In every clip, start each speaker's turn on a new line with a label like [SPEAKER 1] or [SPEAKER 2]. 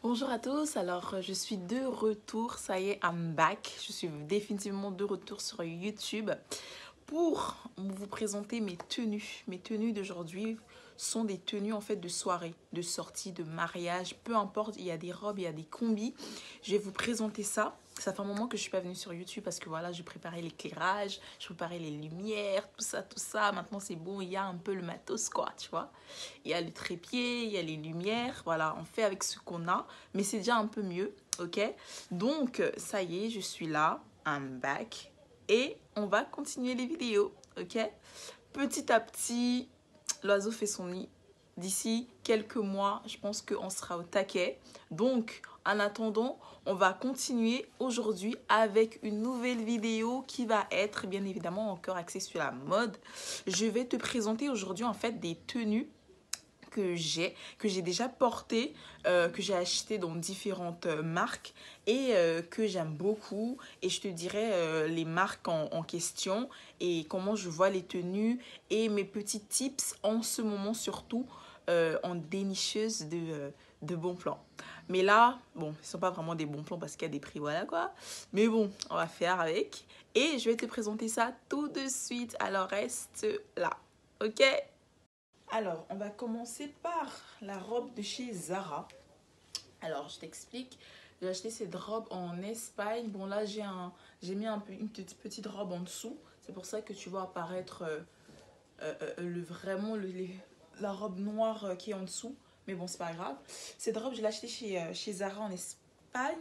[SPEAKER 1] Bonjour à tous, alors je suis de retour, ça y est, I'm back. Je suis définitivement de retour sur YouTube pour vous présenter mes tenues. Mes tenues d'aujourd'hui sont des tenues en fait de soirée, de sortie, de mariage, peu importe, il y a des robes, il y a des combis. Je vais vous présenter ça. Ça fait un moment que je suis pas venue sur YouTube parce que voilà, je préparais l'éclairage, je préparais les lumières, tout ça, tout ça. Maintenant c'est bon, il y a un peu le matos quoi, tu vois. Il y a le trépied, il y a les lumières, voilà, on fait avec ce qu'on a, mais c'est déjà un peu mieux, ok? Donc ça y est, je suis là, I'm back, et on va continuer les vidéos, ok? Petit à petit, l'oiseau fait son nid. D'ici quelques mois, je pense qu'on sera au taquet. Donc, en attendant, on va continuer aujourd'hui avec une nouvelle vidéo qui va être bien évidemment encore axée sur la mode. Je vais te présenter aujourd'hui en fait des tenues que j'ai déjà porté, que j'ai acheté dans différentes marques et que j'aime beaucoup. Et je te dirai les marques en question et comment je vois les tenues et mes petits tips en ce moment surtout en dénicheuse de bons plans. Mais là, bon, ce ne sont pas vraiment des bons plans parce qu'il y a des prix, voilà quoi. Mais bon, on va faire avec. Et je vais te présenter ça tout de suite. Alors reste là, ok? Alors, on va commencer par la robe de chez Zara. Alors, je t'explique. J'ai acheté cette robe en Espagne. Bon, là, j'ai mis une petite robe en dessous. C'est pour ça que tu vois apparaître la robe noire qui est en dessous. Mais bon, c'est pas grave. Cette robe, je l'ai achetée chez Zara en Espagne.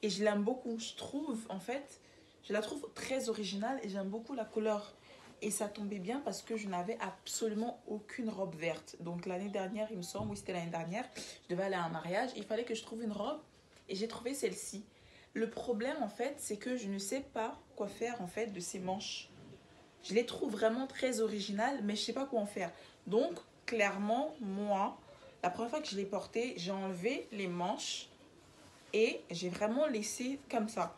[SPEAKER 1] Et je l'aime beaucoup. Je trouve, en fait, je la trouve très originale. Et j'aime beaucoup la couleur. Et ça tombait bien parce que je n'avais absolument aucune robe verte. Donc l'année dernière, il me semble, oui c'était l'année dernière, je devais aller à un mariage. Il fallait que je trouve une robe et j'ai trouvé celle-ci. Le problème en fait, c'est que je ne sais pas quoi faire en fait de ces manches. Je les trouve vraiment très originales, mais je ne sais pas quoi en faire. Donc clairement, moi, la première fois que je l'ai portée, j'ai enlevé les manches et j'ai vraiment laissé comme ça.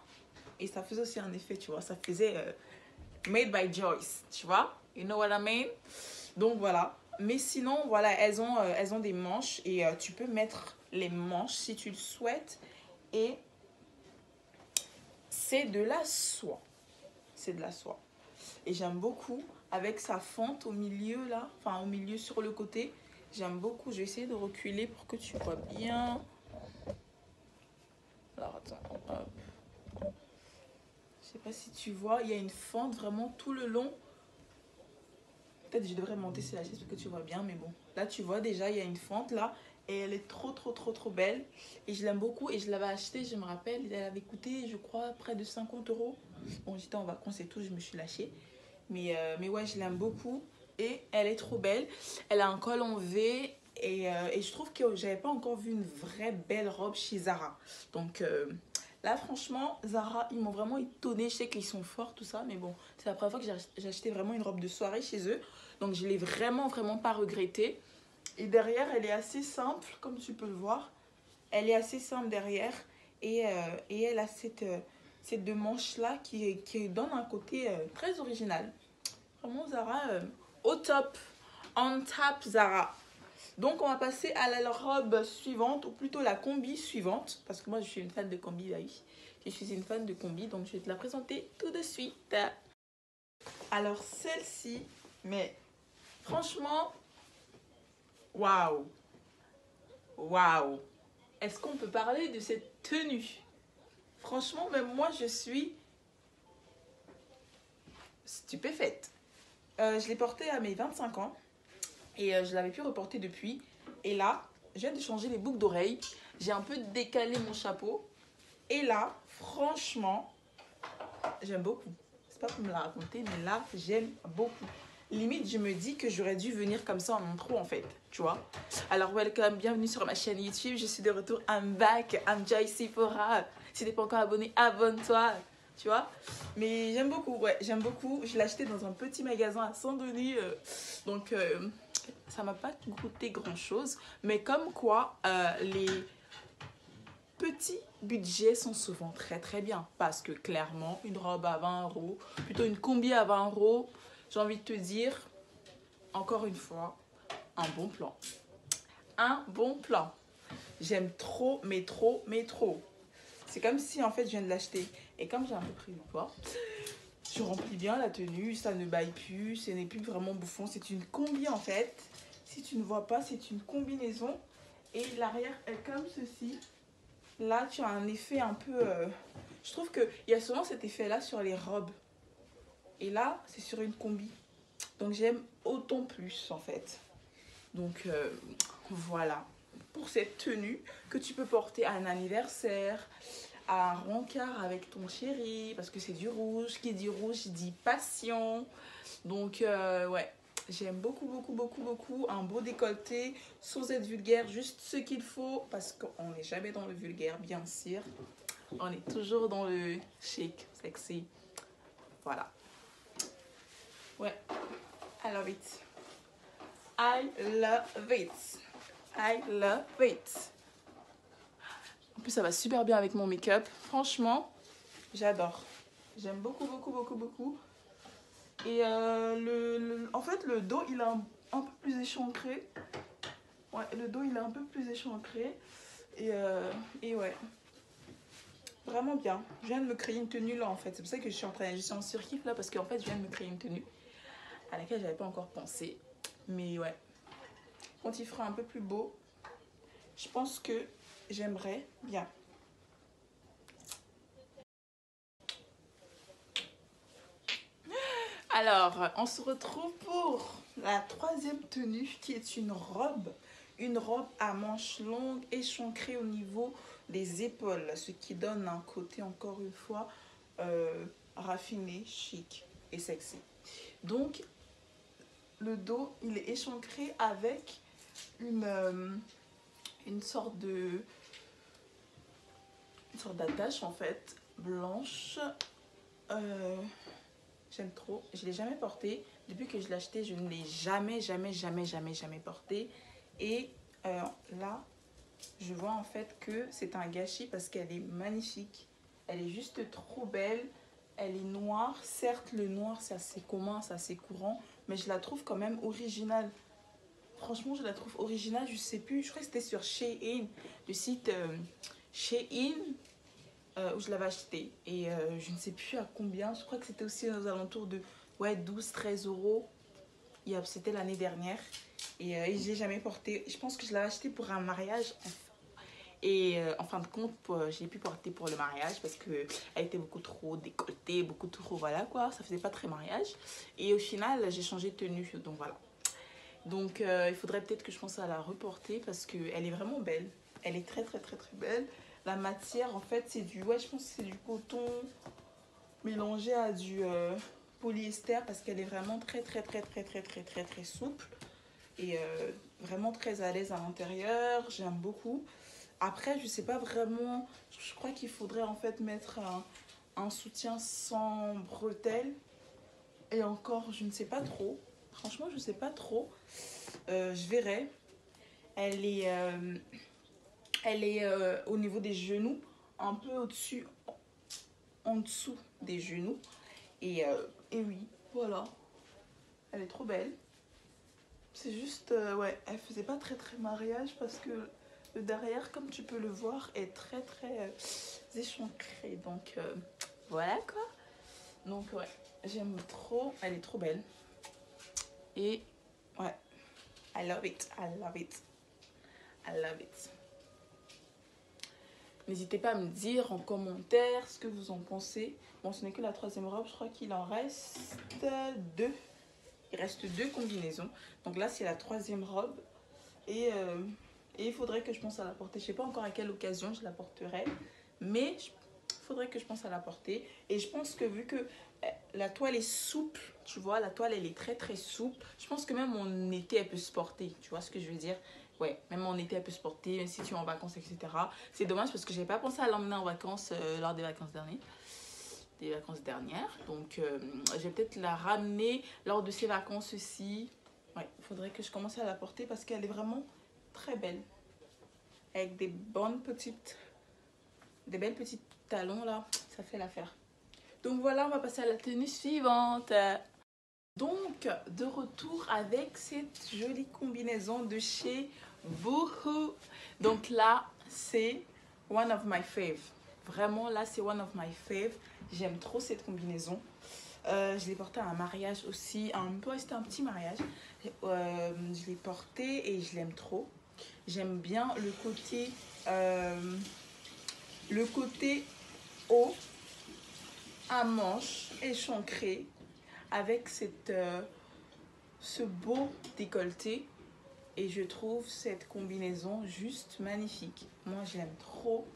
[SPEAKER 1] Et ça faisait aussi un effet, tu vois, ça faisait... Made by Joyce, tu vois? You know what I mean? Donc voilà. Mais sinon, voilà, elles ont des manches et tu peux mettre les manches si tu le souhaites. Et c'est de la soie. C'est de la soie. Et j'aime beaucoup avec sa fente au milieu là, enfin au milieu sur le côté. J'aime beaucoup. Je vais essayer de reculer pour que tu vois bien. Alors attends, hop. Je sais pas si tu vois, il y a une fente vraiment tout le long. Peut-être que je devrais monter sur la chaise pour que tu vois bien, mais bon. Là, tu vois déjà, il y a une fente là. Et elle est trop belle. Et je l'aime beaucoup. Et je l'avais achetée, je me rappelle. Elle avait coûté, je crois, près de 50 euros. Bon, j'étais en vacances et tout, je me suis lâchée. Mais ouais, je l'aime beaucoup. Et elle est trop belle. Elle a un col en V. Et je trouve que j'avais pas encore vu une vraie belle robe chez Zara. Donc là, franchement, Zara, ils m'ont vraiment étonnée. Je sais qu'ils sont forts, tout ça. Mais bon, c'est la première fois que j'ai acheté vraiment une robe de soirée chez eux. Donc je l'ai vraiment pas regretté. Et derrière, elle est assez simple, comme tu peux le voir. Elle est assez simple derrière. Et elle a ces deux manches-là qui donnent un côté très original. Vraiment, Zara, au top. On top, Zara. Donc, on va passer à la robe suivante, ou plutôt la combi suivante. Parce que moi, je suis une fan de combi, là, oui. Je suis une fan de combi, donc je vais te la présenter tout de suite. Alors, celle-ci, mais franchement, waouh! Waouh! Est-ce qu'on peut parler de cette tenue? Franchement, même moi, je suis stupéfaite. Je l'ai portée à mes 25 ans et je l'avais pu reporter depuis. Et là, je viens de changer les boucles d'oreilles. J'ai un peu décalé mon chapeau. Et là, franchement, j'aime beaucoup. C'est pas pour me la raconter, mais là, j'aime beaucoup. Limite, je me dis que j'aurais dû venir comme ça en intro, en fait, tu vois. Alors, welcome, bienvenue sur ma chaîne YouTube. Je suis de retour, I'm back, I'm Joyce Sephora. Si t'es pas encore abonné, abonne-toi, tu vois. Mais j'aime beaucoup, ouais, j'aime beaucoup. Je l'ai acheté dans un petit magasin à Saint-Denis, donc ça m'a pas coûté grand-chose. Mais comme quoi, les petits budgets sont souvent très bien parce que clairement une robe à 20 euros, plutôt une combi à 20 euros, j'ai envie de te dire encore une fois un bon plan, un bon plan. J'aime trop, mais trop, mais trop. C'est comme si en fait je viens de l'acheter. Et comme j'ai un peu pris du poids, je remplis bien la tenue, ça ne baille plus, ce n'est plus vraiment bouffon. C'est une combi en fait. Si tu ne vois pas, c'est une combinaison. Et l'arrière est comme ceci. Là, tu as un effet un peu... Je trouve qu'il y a souvent cet effet-là sur les robes. Et là, c'est sur une combi. Donc, j'aime autant plus, en fait. Donc, voilà. Pour cette tenue que tu peux porter à un anniversaire, à un rencard avec ton chéri, parce que c'est du rouge. Qui dit rouge, dit passion. Donc, ouais. J'aime beaucoup, beaucoup, beaucoup, beaucoup. Un beau décolleté, sans être vulgaire, juste ce qu'il faut. Parce qu'on n'est jamais dans le vulgaire, bien sûr. On est toujours dans le chic, sexy. Voilà. Ouais. I love it. I love it. I love it. En plus, ça va super bien avec mon make-up. Franchement, j'adore. J'aime beaucoup, beaucoup, beaucoup, beaucoup. Et en fait, le dos, il est un peu plus échancré. Ouais, le dos, il est un peu plus échancré. Et ouais. Vraiment bien. Je viens de me créer une tenue là, en fait. C'est pour ça que je suis en surkiff là, parce qu'en fait, je viens de me créer une tenue à laquelle j'avais pas encore pensé. Mais ouais. Quand il fera un peu plus beau, je pense que j'aimerais bien. Alors, on se retrouve pour la troisième tenue qui est une robe. Une robe à manches longues, échancrée au niveau des épaules. Ce qui donne un côté, encore une fois, raffiné, chic et sexy. Donc, le dos, il est échancré avec une sorte d'attache, en fait, blanche. J'aime trop. Je ne l'ai jamais porté. Depuis que je l'ai acheté, je ne l'ai jamais porté. Et là, je vois en fait que c'est un gâchis parce qu'elle est magnifique. Elle est juste trop belle. Elle est noire. Certes, le noir, c'est assez commun, c'est assez courant. Mais je la trouve quand même originale. Franchement, je la trouve originale. Je sais plus. Je crois que c'était sur Shein. Le site Shein. Où je l'avais acheté et je ne sais plus à combien, je crois que c'était aussi aux alentours de 12-13 euros. C'était l'année dernière et je ne l'ai jamais porté. Je pense que je l'avais acheté pour un mariage et en fin de compte je l'ai pu porter pour le mariage parce qu'elle était beaucoup trop décolletée, beaucoup trop, voilà quoi, ça faisait pas très mariage. Et au final j'ai changé de tenue, donc voilà. Donc il faudrait peut-être que je pense à la reporter parce qu'elle est vraiment belle. Elle est très très très très belle. La matière, en fait, c'est je pense que c'est du coton mélangé à du polyester parce qu'elle est vraiment très très très très très très très très souple et vraiment très à l'aise à l'intérieur. J'aime beaucoup. Après, je sais pas vraiment, je crois qu'il faudrait en fait mettre un soutien sans bretelles et encore, je ne sais pas trop. Franchement, je sais pas trop. Je verrai. Elle est au niveau des genoux, un peu au-dessus, en dessous des genoux. Et oui, voilà. Elle est trop belle. C'est juste, ouais, elle faisait pas très très mariage parce que le derrière, comme tu peux le voir, est très très échancré. Donc voilà quoi. Donc ouais, j'aime trop. Elle est trop belle. Et ouais, I love it, I love it, I love it. N'hésitez pas à me dire en commentaire ce que vous en pensez. Bon, ce n'est que la troisième robe. Je crois qu'il en reste deux. Il reste deux combinaisons. Donc là, c'est la troisième robe. Et il faudrait que je pense à la porter. Je ne sais pas encore à quelle occasion je la porterai. Mais il faudrait que je pense à la porter. Et je pense que vu que la toile est souple, tu vois, la toile, elle est très très souple. Je pense que même en été, elle peut se porter. Tu vois ce que je veux dire? Ouais, même en été, elle peut se porter, même si tu es en vacances, etc. C'est dommage parce que je n'avais pas pensé à l'emmener en vacances lors des vacances dernières. Donc, je vais peut-être la ramener lors de ces vacances-ci. Ouais, il faudrait que je commence à la porter parce qu'elle est vraiment très belle. Avec des belles petites talons là, ça fait l'affaire. Donc voilà, on va passer à la tenue suivante. Donc, de retour avec cette jolie combinaison de chez Boohoo. Donc là, c'est one of my fave. Vraiment, là, c'est one of my fave. J'aime trop cette combinaison. Je l'ai portée à un mariage aussi. Ouais, c'était un petit mariage. Je l'ai portée et je l'aime trop. J'aime bien le côté haut à manches échancré avec ce beau décolleté. Et je trouve cette combinaison juste magnifique. Moi, je l'aime trop,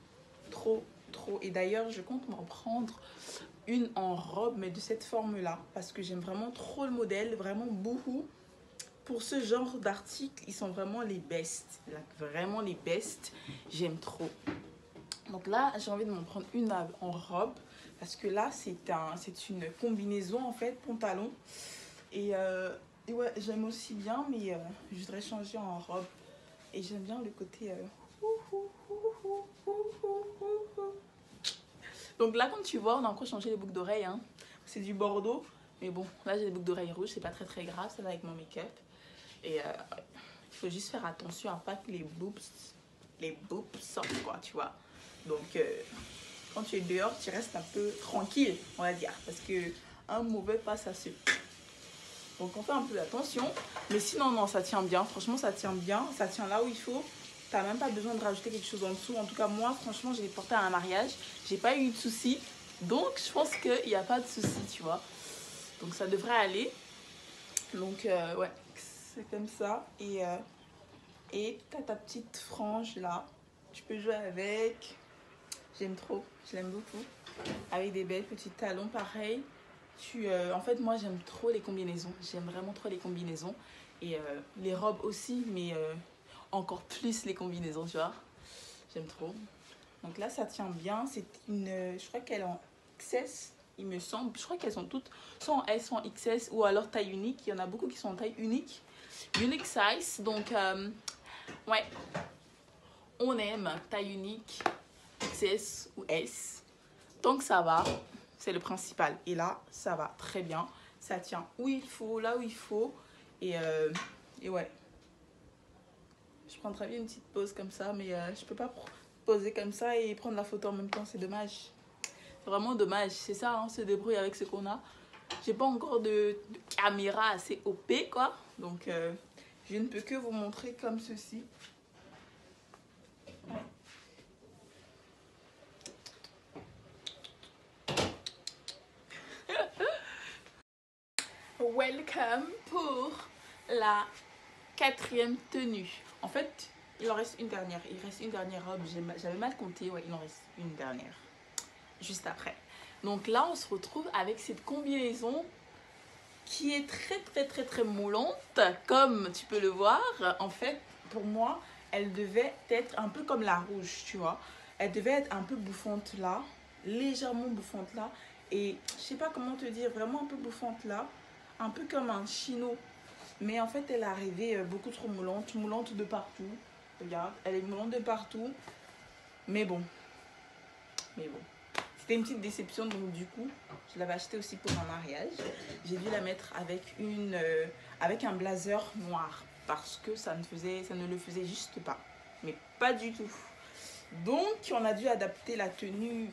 [SPEAKER 1] trop, trop. Et d'ailleurs, je compte m'en prendre une en robe, mais de cette forme-là. Parce que j'aime vraiment trop le modèle, vraiment beaucoup. Pour ce genre d'articles, ils sont vraiment les best. Là, vraiment les best. J'aime trop. Donc là, j'ai envie de m'en prendre une en robe. Parce que là, c'est une combinaison, en fait, pantalon. Et ouais, j'aime aussi bien, mais je voudrais changer en robe. Et j'aime bien le côté... Donc là, comme tu vois, on a encore changé les boucles d'oreilles. Hein. C'est du bordeaux. Mais bon, là, j'ai des boucles d'oreilles rouges. C'est pas très très grave, ça va avec mon make-up. Et il faut juste faire attention à pas que les boobs sortent, quoi, tu vois. Donc, quand tu es dehors, tu restes un peu tranquille, on va dire. Parce que un mauvais pas, ça se... Donc, on fait un peu d'attention. Mais sinon, non, ça tient bien. Franchement, ça tient bien. Ça tient là où il faut. T'as même pas besoin de rajouter quelque chose en dessous. En tout cas, moi, franchement, je l'ai porté à un mariage. J'ai pas eu de soucis. Donc, je pense qu'il n'y a pas de soucis, tu vois. Donc, ça devrait aller. Donc, ouais, c'est comme ça. Et t'as ta petite frange là. Tu peux jouer avec. J'aime trop. Je l'aime beaucoup. Avec des belles petits talons, pareil. En fait, moi, j'aime trop les combinaisons. J'aime vraiment trop les combinaisons. Et les robes aussi, mais encore plus les combinaisons, tu vois. J'aime trop. Donc là, ça tient bien. C'est je crois qu'elle est en XS, il me semble. Je crois qu'elles sont toutes soit en S, soit en XS, ou alors taille unique. Il y en a beaucoup qui sont en taille unique. Unique size. Donc, ouais. On aime taille unique, XS ou S. Donc, ça va. C'est le principal. Et là, ça va très bien. Ça tient où il faut, là où il faut. Et ouais. Je prends très bien une petite pause comme ça, mais je peux pas poser comme ça et prendre la photo en même temps. C'est dommage. C'est vraiment dommage. C'est ça, hein, on se débrouille avec ce qu'on a. J'ai pas encore de caméra assez OP, quoi. Donc, je ne peux que vous montrer comme ceci. Ouais. Welcome pour la 4e tenue. En fait, il en reste une dernière. Il reste une dernière robe. J'avais mal compté. Ouais, il en reste une dernière. Juste après. Donc là, on se retrouve avec cette combinaison qui est très très très très moulante. Comme tu peux le voir. En fait, pour moi, elle devait être un peu comme la rouge, tu vois. Elle devait être un peu bouffante là. Légèrement bouffante là. Et je sais pas comment te dire. Vraiment un peu bouffante là. Un peu comme un chino. Mais en fait, elle est arrivée beaucoup trop moulante. Moulante de partout. Regarde, elle est moulante de partout. Mais bon. C'était une petite déception. Donc du coup, je l'avais achetée aussi pour un mariage. J'ai dû la mettre avec un blazer noir. Parce que ça ne le faisait juste pas. Mais pas du tout. Donc, on a dû adapter la tenue.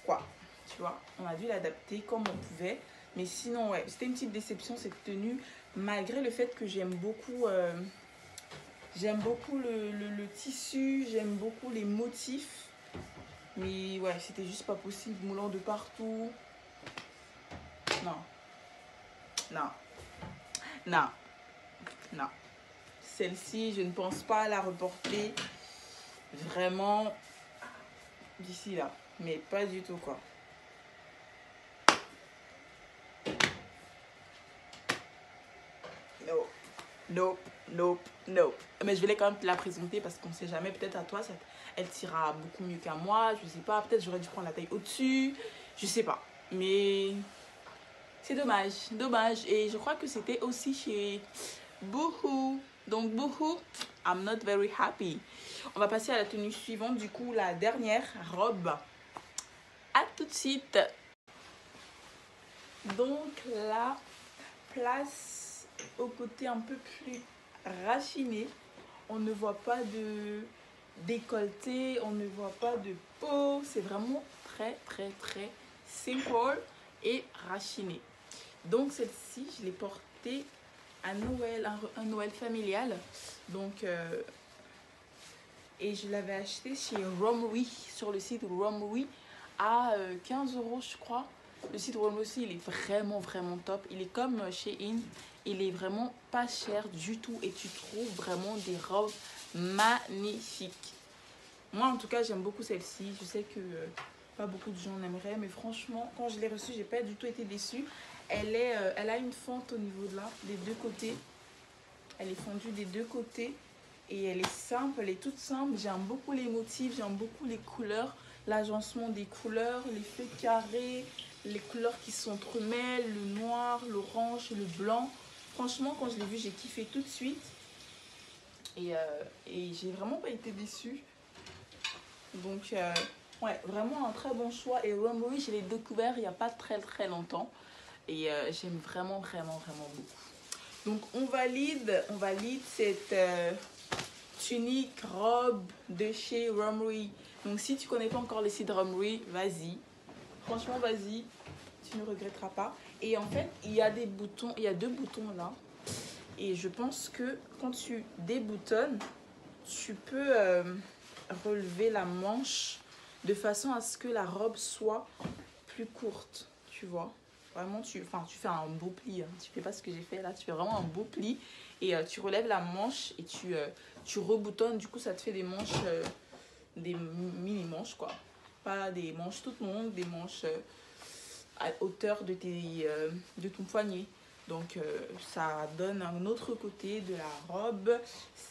[SPEAKER 1] Quoi, tu vois, on a dû l'adapter comme on pouvait. Mais sinon, ouais, c'était une petite déception cette tenue. Malgré le fait que j'aime beaucoup le tissu, j'aime beaucoup les motifs. Mais ouais, c'était juste pas possible. Moulant de partout. Non. Non. Non. Non. Celle-ci, je ne pense pas la reporter vraiment d'ici là. Mais pas du tout, quoi. No. Nope, nope, nope. Mais je voulais quand même te la présenter parce qu'on sait jamais, peut-être à toi, elle t'ira beaucoup mieux qu'à moi. Je sais pas, peut-être j'aurais dû prendre la taille au-dessus. Je sais pas. Mais c'est dommage, dommage. Et je crois que c'était aussi chez Boohoo. Donc Boohoo, I'm not very happy. On va passer à la tenue suivante, du coup, la dernière robe. À tout de suite. Donc la place au côté un peu plus raffiné. On ne voit pas de décolleté, on ne voit pas de peau. C'est vraiment très simple et rachiné. Donc celle-ci, je l'ai portée à Noël, un Noël familial. Donc, et je l'avais acheté chez Romwe, sur le site Romwe, à 15 € je crois. Le site Romwe aussi, il est vraiment top. Il est comme chez In, il est vraiment pas cher du tout et tu trouves vraiment des robes magnifiques. Moi en tout cas, j'aime beaucoup celle-ci. Je sais que pas beaucoup de gens l'aimeraient, mais franchement, quand je l'ai reçue, j'ai pas du tout été déçue. Elle a une fente au niveau de là, des deux côtés. Elle est fendue des deux côtés. Et elle est simple, elle est toute simple. J'aime beaucoup les motifs, j'aime beaucoup les couleurs, l'agencement des couleurs, les feux carrés, les couleurs qui s'entremêlent, le noir, l'orange, le blanc. Franchement, quand je l'ai vu, j'ai kiffé tout de suite. Et j'ai vraiment pas été déçue. Donc, ouais, vraiment un très bon choix. Et Romwe, je l'ai découvert il n'y a pas très longtemps. Et j'aime vraiment beaucoup. Donc, on valide cette tunique, robe de chez Romwe. Donc si tu connais pas encore le site Romwe, vas-y. Franchement, vas-y. Tu ne regretteras pas. Et en fait, il y a des boutons, il y a deux boutons là. Et je pense que quand tu déboutonnes, tu peux relever la manche de façon à ce que la robe soit plus courte, tu vois. Vraiment, tu fais un beau pli. Hein. Tu fais pas ce que j'ai fait là, tu fais vraiment un beau pli. Et tu relèves la manche et tu reboutonnes. Du coup, ça te fait des manches, des mini-manches quoi. Pas des manches toutes longues, des manches à hauteur de ton poignet. Donc, ça donne un autre côté de la robe.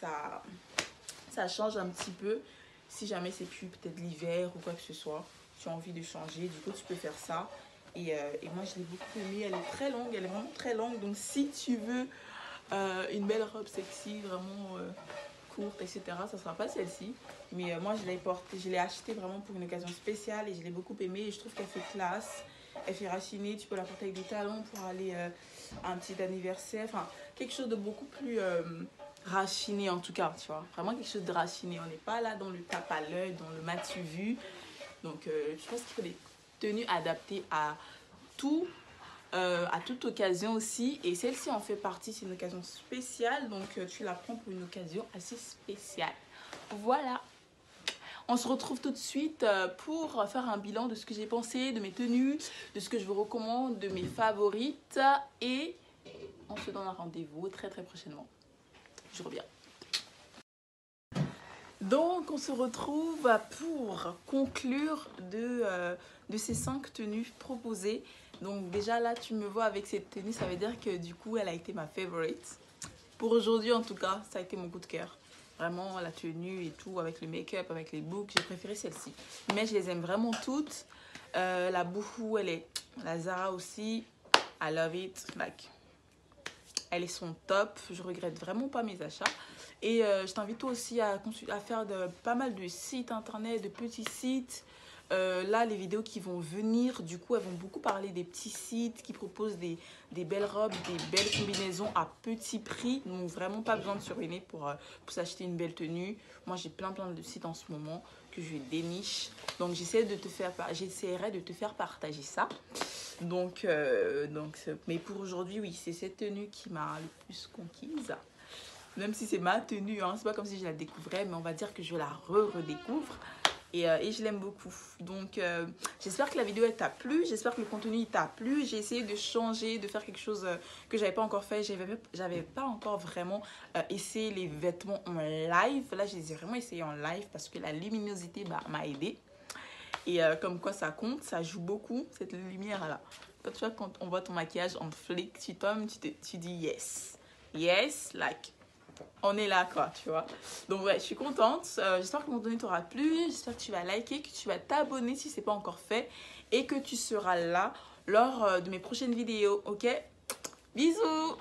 [SPEAKER 1] Ça change un petit peu. Si jamais c'est plus peut-être l'hiver ou quoi que ce soit, tu as envie de changer, du coup, tu peux faire ça. Et moi, je l'ai beaucoup aimée. Elle est très longue, elle est vraiment très longue. Donc, si tu veux une belle robe sexy, vraiment courte, etc., ça ne sera pas celle-ci. Mais moi, je l'ai achetée vraiment pour une occasion spéciale et je l'ai beaucoup aimée. Et je trouve qu'elle fait classe, elle fait raciner. Tu peux la porter avec des talons pour aller à un petit anniversaire. Enfin, quelque chose de beaucoup plus rachiné en tout cas, tu vois. Vraiment quelque chose de rachiné. On n'est pas là dans le tape à l'œil, dans le m'as-tu vu. Donc, je pense qu'il faut des tenues adaptées à toute occasion aussi. Et celle-ci en fait partie, c'est une occasion spéciale. Donc, tu la prends pour une occasion assez spéciale. Voilà. On se retrouve tout de suite pour faire un bilan de ce que j'ai pensé, de mes tenues, de ce que je vous recommande, de mes favorites. Et on se donne un rendez-vous très prochainement. Je reviens. Donc, on se retrouve pour conclure de ces 5 tenues proposées. Donc, déjà là, tu me vois avec cette tenue, ça veut dire que du coup, elle a été ma favorite. Pour aujourd'hui, en tout cas, ça a été mon coup de cœur. Vraiment, la tenue et tout, avec le make-up, avec les boucles, j'ai préféré celle-ci. Mais je les aime vraiment toutes. La Boohoo, la Zara aussi. I love it. Like, elles sont top. Je regrette vraiment pas mes achats. Et je t'invite aussi à faire pas mal de sites internet, de petits sites. Là, les vidéos qui vont venir, du coup, elles vont beaucoup parler des petits sites qui proposent des belles robes, des belles combinaisons à petit prix. Donc, vraiment pas besoin de surveiller pour s'acheter une belle tenue. Moi, j'ai plein de sites en ce moment que je déniche. Donc, j'essaierai de te faire partager ça. Donc mais pour aujourd'hui, oui, c'est cette tenue qui m'a le plus conquise. Même si c'est ma tenue, hein, c'est pas comme si je la découvrais, mais on va dire que je la redécouvre. Et je l'aime beaucoup. Donc, j'espère que la vidéo t'a plu. J'espère que le contenu t'a plu. J'ai essayé de changer, de faire quelque chose que j'avais pas encore fait. J'avais pas encore vraiment essayé les vêtements en live. Là, je les ai vraiment essayés en live parce que la luminosité m'a aidé. Et comme quoi ça compte, ça joue beaucoup, cette lumière-là. Tu vois, quand on voit ton maquillage en flic, tu tombes, tu dis yes. Yes, like... on est là quoi, tu vois. Donc ouais, je suis contente. J'espère que mon contenu t'aura plu. J'espère que tu vas liker, que tu vas t'abonner si ce n'est pas encore fait. Et que tu seras là lors de mes prochaines vidéos, ok? Bisous!